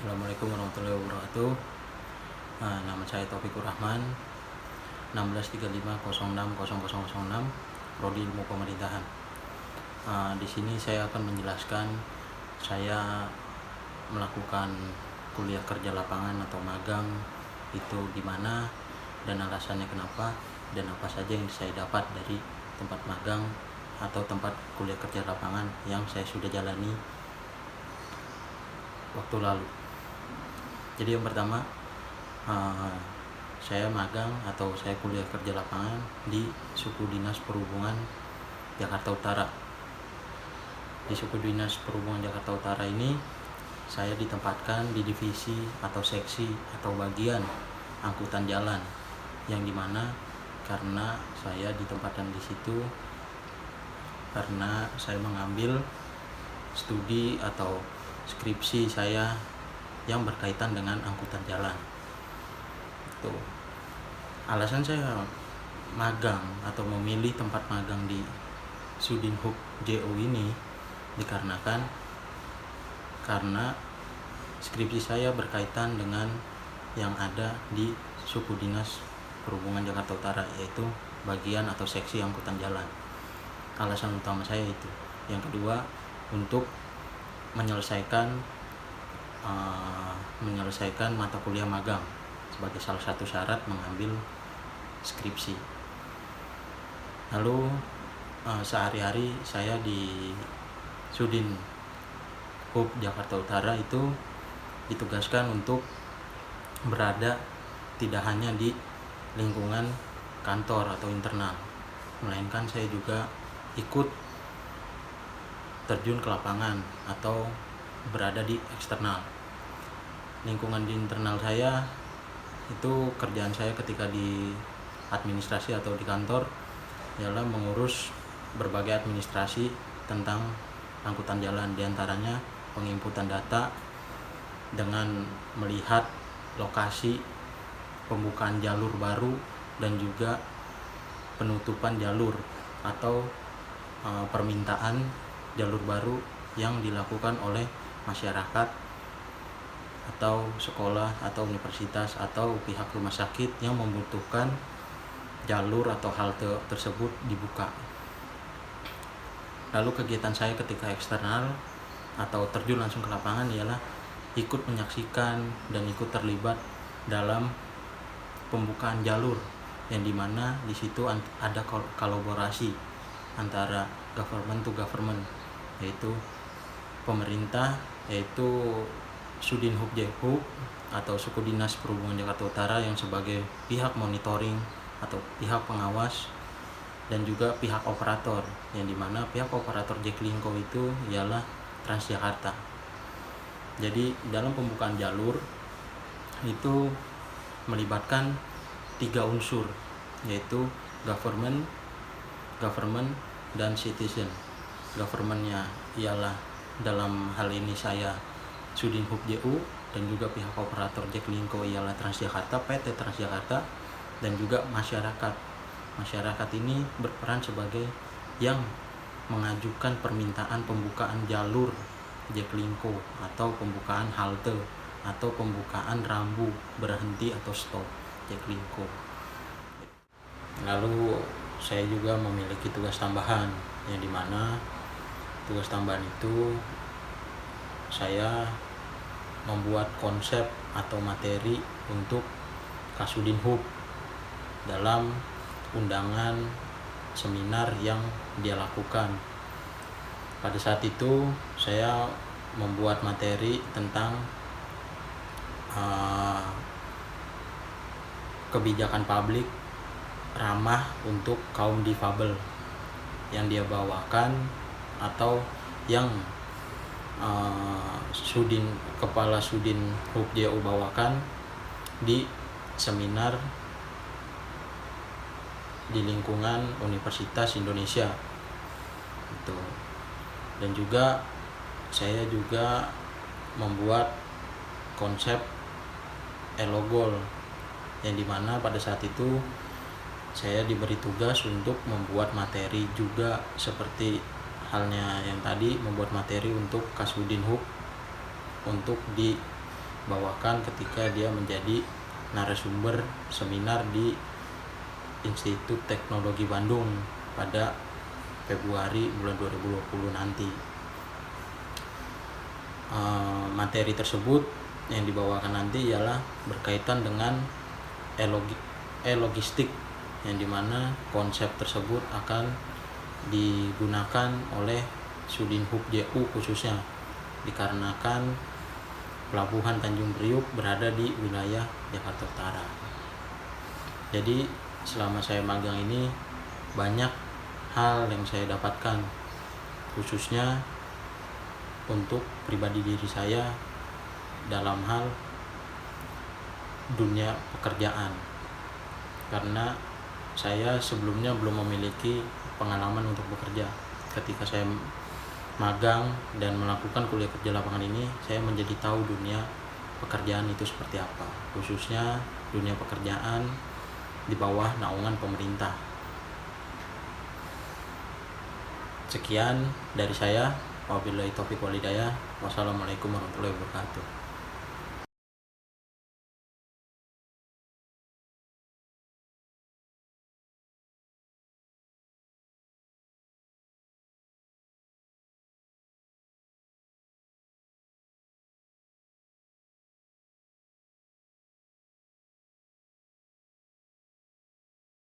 Assalamualaikum warahmatullahi wabarakatuh. Nama saya Taufikur Rahman, 1635060006, Prodi Ilmu Pemerintahan. Di sini saya akan menjelaskan saya melakukan kuliah kerja lapangan atau magang itu di mana dan alasannya kenapa dan apa saja yang saya dapat dari tempat magang atau tempat kuliah kerja lapangan yang saya sudah jalani waktu lalu. Jadi yang pertama, saya magang atau saya kuliah kerja lapangan di Suku Dinas Perhubungan Jakarta Utara. Di Suku Dinas Perhubungan Jakarta Utara ini saya ditempatkan di divisi atau seksi atau bagian angkutan jalan, yang dimana karena saya ditempatkan di situ karena saya mengambil studi atau skripsi saya yang berkaitan dengan angkutan jalan. Itu alasan saya magang atau memilih tempat magang di Sudinhub JO ini dikarenakan karena skripsi saya berkaitan dengan yang ada di Suku Dinas Perhubungan Jakarta Utara, yaitu bagian atau seksi angkutan jalan. Alasan utama saya itu. Yang kedua, untuk menyelesaikan mata kuliah magang sebagai salah satu syarat mengambil skripsi. Lalu sehari-hari saya di Sudinhub Jakarta Utara itu ditugaskan untuk berada tidak hanya di lingkungan kantor atau internal, melainkan saya juga ikut terjun ke lapangan atau berada di eksternal. Lingkungan di internal saya itu kerjaan saya ketika di administrasi atau di kantor ialah mengurus berbagai administrasi tentang angkutan jalan, diantaranya penginputan data dengan melihat lokasi pembukaan jalur baru dan juga penutupan jalur atau permintaan jalur baru yang dilakukan oleh masyarakat atau sekolah atau universitas atau pihak rumah sakit yang membutuhkan jalur atau halte tersebut dibuka. Lalu kegiatan saya ketika eksternal atau terjun langsung ke lapangan ialah ikut menyaksikan dan ikut terlibat dalam pembukaan jalur, yang dimana di situ ada kolaborasi antara government to government, yaitu pemerintah, yaitu Sudinhub JO atau Suku Dinas Perhubungan Jakarta Utara yang sebagai pihak monitoring atau pihak pengawas, dan juga pihak operator, yang dimana pihak operator Jaklingko itu ialah Transjakarta. Jadi dalam pembukaan jalur itu melibatkan 3 unsur, yaitu government, dan citizen. Governmentnya ialah dalam hal ini saya Sudinhub JO, dan juga pihak operator Jaklingko ialah Transjakarta, PT Transjakarta, dan juga masyarakat. Masyarakat ini berperan sebagai yang mengajukan permintaan pembukaan jalur Jaklingko atau pembukaan halte atau pembukaan rambu berhenti atau stop Jaklingko. Lalu saya juga memiliki tugas tambahan, yang dimana tugas tambahan itu saya membuat konsep atau materi untuk Kasudinhub dalam undangan seminar yang dia lakukan. Pada saat itu saya membuat materi tentang kebijakan publik ramah untuk kaum difabel yang dia bawakan atau yang Kepala Sudinhub JO bawakan di seminar di lingkungan Universitas Indonesia itu. Dan juga saya juga membuat konsep Elogol, yang dimana pada saat itu saya diberi tugas untuk membuat materi juga seperti halnya yang tadi, membuat materi untuk Kasudinhub untuk di bawakan ketika dia menjadi narasumber seminar di Institut Teknologi Bandung pada Februari bulan 2020 nanti. Materi tersebut yang dibawakan nanti ialah berkaitan dengan e-logistik, yang dimana konsep tersebut akan digunakan oleh Sudinhub JU khususnya, dikarenakan Pelabuhan Tanjung Priuk berada di wilayah Jakarta Utara. Jadi selama saya magang ini banyak hal yang saya dapatkan, khususnya untuk pribadi diri saya dalam hal dunia pekerjaan, karena saya sebelumnya belum memiliki pengalaman untuk bekerja. Ketika saya magang dan melakukan kuliah kerja lapangan ini, saya menjadi tahu dunia pekerjaan itu seperti apa, khususnya dunia pekerjaan di bawah naungan pemerintah. Sekian dari saya. Wabillahi taufiq wal hidayah. Wassalamualaikum warahmatullahi wabarakatuh.